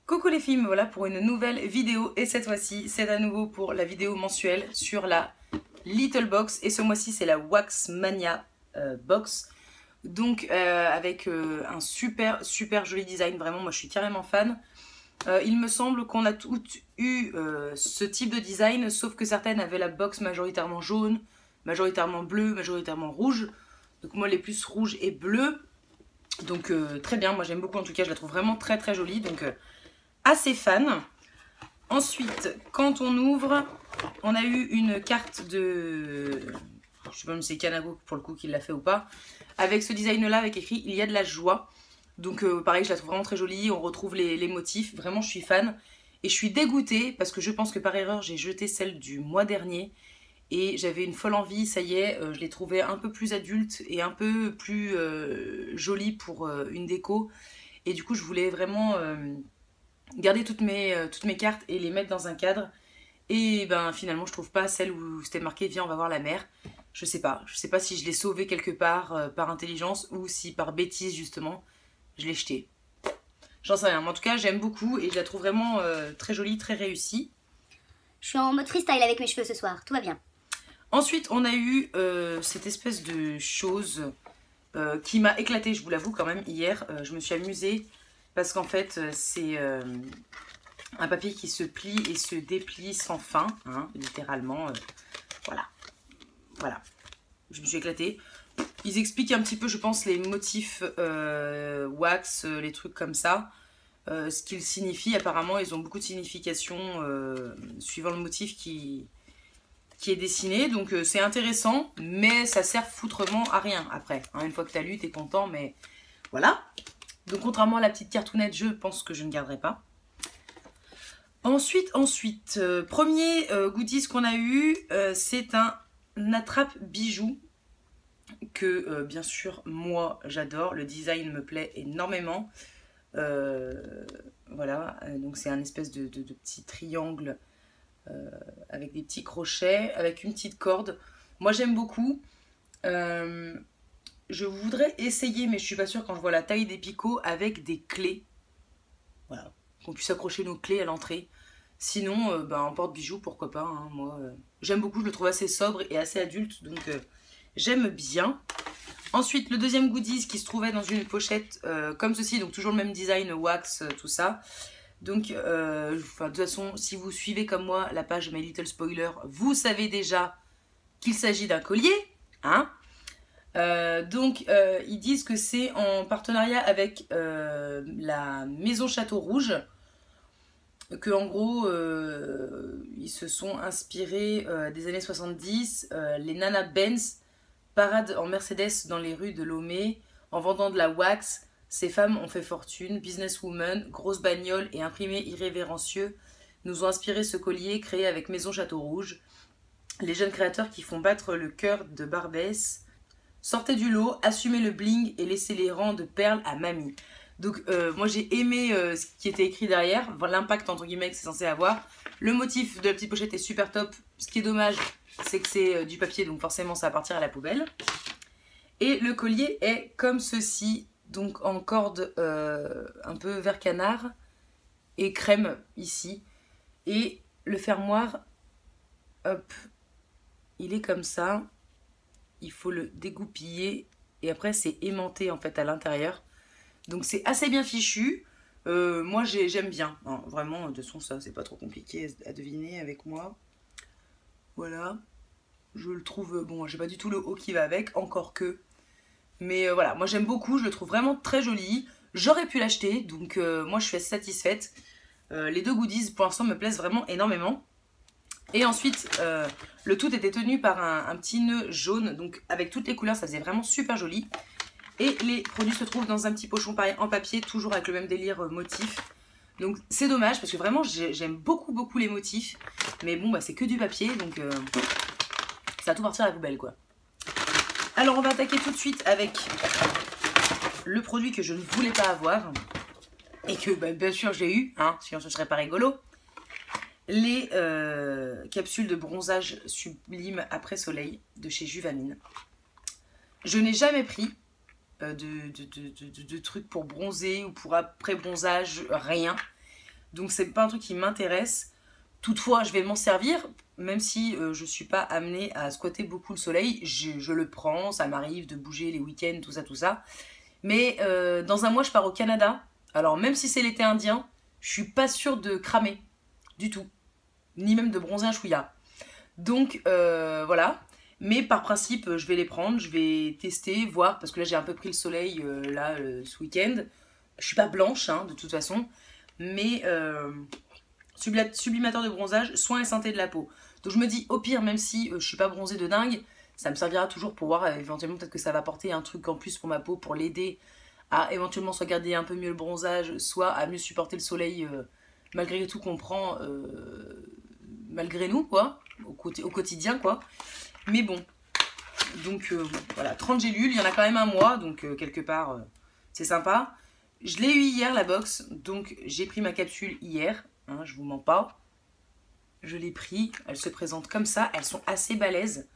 Coucou les filles, me voilà pour une nouvelle vidéo et cette fois-ci c'est à nouveau pour la vidéo mensuelle sur la Little Box et ce mois-ci c'est la Wax Mania Box. Donc avec un super joli design, vraiment moi je suis carrément fan. Il me semble qu'on a toutes eu ce type de design, sauf que certaines avaient la box majoritairement jaune, majoritairement bleu, majoritairement rouge. Donc moi les plus rouges et bleus. Donc très bien, moi j'aime beaucoup en tout cas, je la trouve vraiment très jolie. Donc assez fan. Ensuite, quand on ouvre, on a eu une carte de... Je sais pas si c'est Kanago pour le coup qui l'a fait ou pas. Avec ce design là, avec écrit il y a de la joie. Donc pareil, je la trouve vraiment très jolie. On retrouve les motifs. Vraiment, je suis fan. Et je suis dégoûtée parce que je pense que par erreur, j'ai jeté celle du mois dernier. Et j'avais une folle envie, ça y est, je l'ai trouvée un peu plus adulte et un peu plus jolie pour une déco. Et du coup, je voulais vraiment garder toutes mes cartes et les mettre dans un cadre. Et ben finalement, je trouve pas celle où c'était marqué viens, on va voir la mer. Je sais pas si je l'ai sauvée quelque part par intelligence ou si par bêtise justement je l'ai jetée. J'en sais rien, mais en tout cas j'aime beaucoup et je la trouve vraiment très jolie, très réussie. Je suis en mode freestyle avec mes cheveux ce soir, tout va bien. Ensuite on a eu cette espèce de chose qui m'a éclatée, je vous l'avoue quand même, hier. Je me suis amusée parce qu'en fait c'est un papier qui se plie et se déplie sans fin, hein, littéralement. Voilà. Je me suis éclatée. Ils expliquent un petit peu, je pense, les motifs wax, les trucs comme ça. Ce qu'ils signifient, apparemment, ils ont beaucoup de significations suivant le motif qui est dessiné. Donc c'est intéressant, mais ça sert foutrement à rien après. Hein, une fois que tu as lu, tu es content, mais voilà. Donc contrairement à la petite cartoonette, je pense que je ne garderai pas. Ensuite, premier goodies qu'on a eu, c'est un attrape bijou que bien sûr moi j'adore, le design me plaît énormément. Voilà, donc c'est un espèce de petit triangle avec des petits crochets, avec une petite corde. Moi j'aime beaucoup. Je voudrais essayer, mais je suis pas sûre quand je vois la taille des picots, avec des clés. Voilà, qu'on puisse accrocher nos clés à l'entrée. Sinon, en porte-bijoux, pourquoi pas. Hein, moi, j'aime beaucoup, je le trouve assez sobre et assez adulte, donc j'aime bien. Ensuite, le deuxième goodies qui se trouvait dans une pochette comme ceci, donc toujours le même design, wax, tout ça. Donc, de toute façon, si vous suivez comme moi la page My Little Spoiler, vous savez déjà qu'il s'agit d'un collier, hein. Ils disent que c'est en partenariat avec la Maison Château Rouge, que en gros ils se sont inspirés des années 70, les Nana Benz paradent en Mercedes dans les rues de Lomé en vendant de la wax. Ces femmes ont fait fortune, businesswoman, grosse bagnole et imprimé irrévérencieux nous ont inspiré ce collier créé avec Maison Château Rouge. Les jeunes créateurs qui font battre le cœur de Barbès, sortez du lot, assumez le bling et laissez les rangs de perles à mamie. Donc moi j'ai aimé ce qui était écrit derrière, l'impact entre guillemets que c'est censé avoir. Le motif de la petite pochette est super top. Ce qui est dommage, c'est que c'est du papier, donc forcément ça va partir à la poubelle. Et le collier est comme ceci, donc en corde un peu vert canard et crème ici. Et le fermoir, hop, il est comme ça. Il faut le dégoupiller et après c'est aimanté en fait à l'intérieur. Donc c'est assez bien fichu. Moi j'aime bien. Hein, vraiment, de toute façon ça c'est pas trop compliqué à deviner avec moi. Voilà. Je le trouve, bon j'ai pas du tout le haut qui va avec, encore que. Mais voilà, moi j'aime beaucoup, je le trouve vraiment très joli. J'aurais pu l'acheter, donc moi je suis assez satisfaite. Les deux goodies pour l'instant me plaisent vraiment énormément. Et ensuite, le tout était tenu par un petit nœud jaune, donc avec toutes les couleurs, ça faisait vraiment super joli. Et les produits se trouvent dans un petit pochon pareil en papier, toujours avec le même délire motif. Donc c'est dommage parce que vraiment j'aime beaucoup les motifs. Mais bon, c'est que du papier, donc ça va tout partir à la poubelle quoi. Alors on va attaquer tout de suite avec le produit que je ne voulais pas avoir. Et que bien sûr j'ai eu, hein, sinon ce serait pas rigolo. Les capsules de bronzage sublime après soleil de chez Juvamine. Je n'ai jamais pris de trucs pour bronzer ou pour après bronzage, rien. Donc c'est pas un truc qui m'intéresse. Toutefois, je vais m'en servir, même si je suis pas amenée à squatter beaucoup le soleil. Je le prends, ça m'arrive de bouger les week-ends, tout ça, tout ça. Mais dans un mois, je pars au Canada. Alors même si c'est l'été indien, je suis pas sûre de cramer du tout. Ni même de bronzer un chouïa. Donc voilà. Mais par principe, je vais les prendre, je vais tester, voir, parce que là j'ai un peu pris le soleil ce week-end. Je suis pas blanche, hein, de toute façon. Mais sublimateur de bronzage, soin et santé de la peau. Donc je me dis, au pire, même si je suis pas bronzée de dingue, ça me servira toujours pour voir éventuellement peut-être que ça va apporter un truc en plus pour ma peau, pour l'aider à éventuellement soit garder un peu mieux le bronzage, soit à mieux supporter le soleil malgré tout qu'on prend malgré nous, quoi, au quotidien, quoi. Mais bon, donc voilà, 30 gélules, il y en a quand même un mois, donc quelque part, c'est sympa. Je l'ai eu hier, la box, donc j'ai pris ma capsule hier, hein, je vous mens pas. Je l'ai pris, elles se présentent comme ça, elles sont assez balèzes.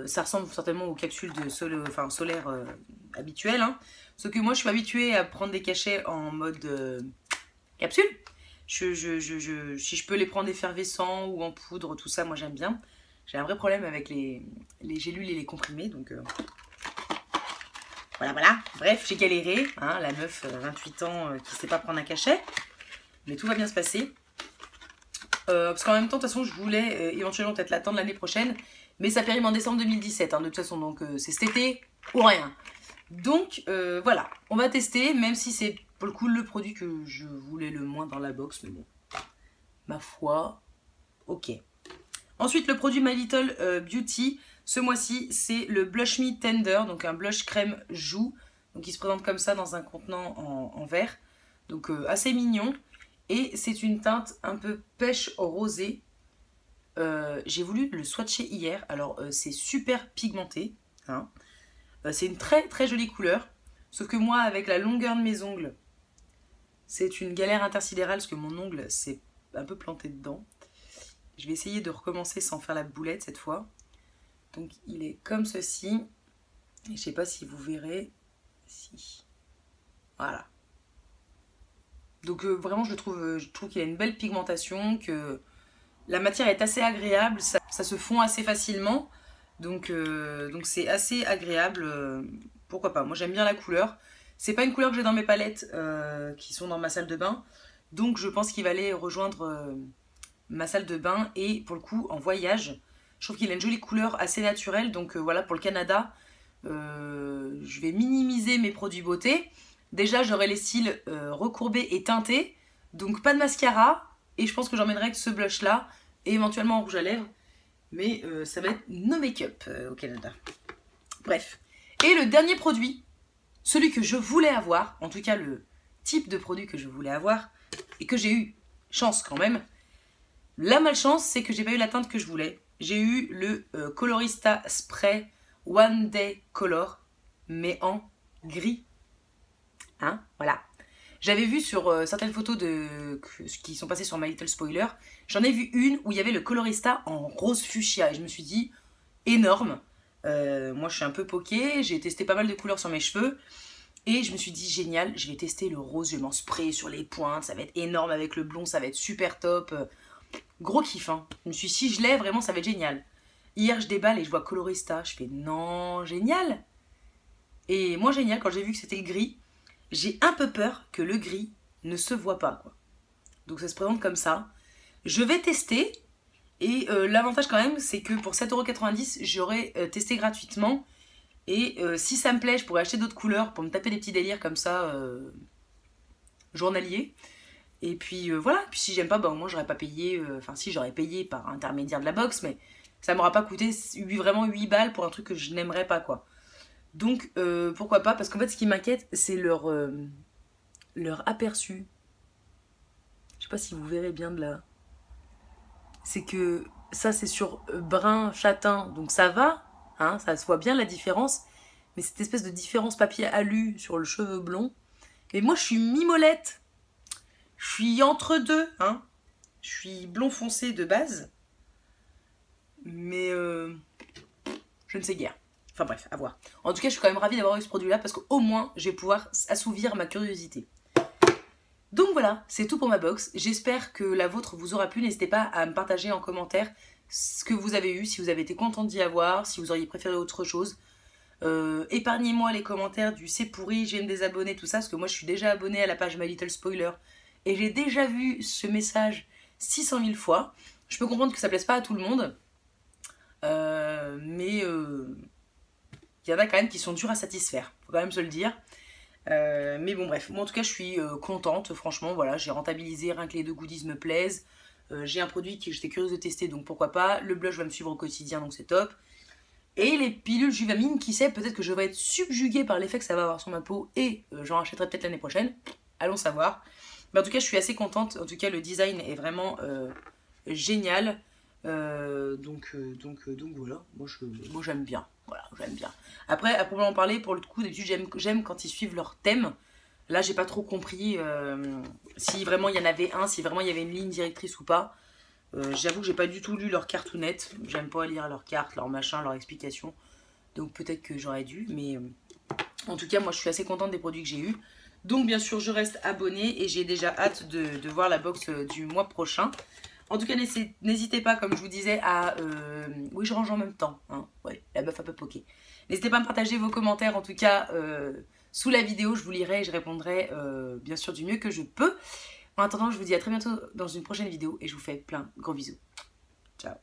Ça ressemble certainement aux capsules de solaire habituelles, hein. Sauf que moi, je suis habituée à prendre des cachets en mode capsule. Si je peux les prendre effervescents ou en poudre, tout ça, moi j'aime bien. J'ai un vrai problème avec les gélules et les comprimés, donc voilà. Bref, j'ai galéré, hein, la meuf 28 ans qui sait pas prendre un cachet. Mais tout va bien se passer. Parce qu'en même temps, de toute façon, je voulais éventuellement peut-être l'attendre l'année prochaine. Mais ça périme en décembre 2017, hein, de toute façon. Donc c'est cet été ou rien. Donc voilà, on va tester, même si c'est pour le coup le produit que je voulais le moins dans la box. Mais bon, ma foi, ok. Ensuite, le produit My Little Beauty, ce mois-ci, c'est le Blush Me Tender, donc un blush crème joue. Donc il se présente comme ça dans un contenant en verre. Donc assez mignon. Et c'est une teinte un peu pêche rosée. J'ai voulu le swatcher hier. Alors c'est super pigmenté, hein. C'est une très très jolie couleur. Sauf que moi, avec la longueur de mes ongles, c'est une galère intersidérale parce que mon ongle s'est un peu planté dedans. Je vais essayer de recommencer sans faire la boulette cette fois. Donc il est comme ceci. Et je sais pas si vous verrez. Si. Voilà. Donc vraiment je trouve qu'il a une belle pigmentation, que la matière est assez agréable, ça se fond assez facilement. Donc c'est assez agréable, pourquoi pas. Moi j'aime bien la couleur. C'est pas une couleur que j'ai dans mes palettes qui sont dans ma salle de bain. Donc je pense qu'il va aller rejoindre ma salle de bain. Et pour le coup en voyage, je trouve qu'il a une jolie couleur assez naturelle. Donc voilà, pour le Canada, je vais minimiser mes produits beauté. Déjà j'aurai les cils recourbés et teintés. Donc pas de mascara. Et je pense que j'emmènerai que ce blush là. Et éventuellement en rouge à lèvres. Mais ça va être no make-up au Canada. Bref. Et le dernier produit, celui que je voulais avoir, en tout cas le type de produit que je voulais avoir, et que j'ai eu chance quand même. La malchance, c'est que j'ai pas eu la teinte que je voulais. J'ai eu le Colorista Spray One Day Color, mais en gris. Hein, voilà. J'avais vu sur certaines photos qui sont passées sur My Little Spoiler, j'en ai vu une où il y avait le Colorista en rose fuchsia. Et je me suis dit, énorme. Moi, je suis un peu poquée, j'ai testé pas mal de couleurs sur mes cheveux. Et je me suis dit, génial, je vais tester le rose, je vais m'en sprayer sur les pointes, ça va être énorme avec le blond, ça va être super top. Gros kiff, hein. Je me suis dit, si je l'ai, vraiment, ça va être génial. Hier, je déballe et je vois Colorista, je fais, non, génial. Et moi, génial, quand j'ai vu que c'était le gris, j'ai un peu peur que le gris ne se voit pas, quoi. Donc ça se présente comme ça. Je vais tester. Et l'avantage quand même, c'est que pour 7,90 €, j'aurai testé gratuitement. Et si ça me plaît, je pourrais acheter d'autres couleurs pour me taper des petits délires comme ça, journaliers. Et puis voilà. Puis si j'aime pas, bah au moins j'aurais pas payé. Enfin si, j'aurais payé par intermédiaire de la box, mais ça m'aura pas coûté vraiment 8 balles pour un truc que je n'aimerais pas, quoi. Donc pourquoi pas, parce qu'en fait ce qui m'inquiète c'est leur aperçu. Je sais pas si vous verrez bien de là. C'est que ça c'est sur brun châtain, donc ça va, hein, ça se voit bien la différence. Mais cette espèce de différence papier alu sur le cheveu blond. Et moi je suis mimolette. Je suis entre deux, hein. Je suis blond foncé de base. Mais je ne sais guère. Enfin bref, à voir. En tout cas, je suis quand même ravie d'avoir eu ce produit-là parce qu'au moins, je vais pouvoir assouvir ma curiosité. Donc voilà, c'est tout pour ma box. J'espère que la vôtre vous aura plu. N'hésitez pas à me partager en commentaire ce que vous avez eu, si vous avez été content d'y avoir, si vous auriez préféré autre chose. Épargnez-moi les commentaires du c'est pourri, je viens de désabonner, tout ça, parce que moi je suis déjà abonnée à la page My Little Spoiler et j'ai déjà vu ce message 600 000 fois. Je peux comprendre que ça plaise pas à tout le monde, mais il y en a quand même qui sont durs à satisfaire, faut quand même se le dire. Mais bon bref, moi en tout cas je suis contente, franchement, voilà, j'ai rentabilisé, rien que les 2 goodies me plaisent. J'ai un produit que j'étais curieuse de tester, donc pourquoi pas. Le blush va me suivre au quotidien, donc c'est top. Et les pilules Juvamine, qui sait, peut-être que je vais être subjuguée par l'effet que ça va avoir sur ma peau et j'en rachèterai peut-être l'année prochaine. Allons savoir. Mais en tout cas, je suis assez contente. En tout cas, le design est vraiment génial. Donc voilà, moi j'aime bien. Voilà, j'aime bien. Après, à proprement parler, pour le coup, d'habitude, j'aime quand ils suivent leur thème. Là, j'ai pas trop compris si vraiment il y en avait un, si vraiment il y avait une ligne directrice ou pas. J'avoue que j'ai pas du tout lu leur cartoonette. J'aime pas lire leurs cartes, leurs machins, leurs explications. Donc peut-être que j'aurais dû. Mais en tout cas, moi je suis assez contente des produits que j'ai eus. Donc bien sûr, je reste abonnée et j'ai déjà hâte de voir la box du mois prochain. En tout cas, n'hésitez pas, comme je vous disais, à... Oui, je range en même temps. Hein. Ouais, la meuf a pas poké. N'hésitez pas à me partager vos commentaires, en tout cas, sous la vidéo. Je vous lirai et je répondrai, bien sûr, du mieux que je peux. En attendant, je vous dis à très bientôt dans une prochaine vidéo et je vous fais plein de gros bisous. Ciao.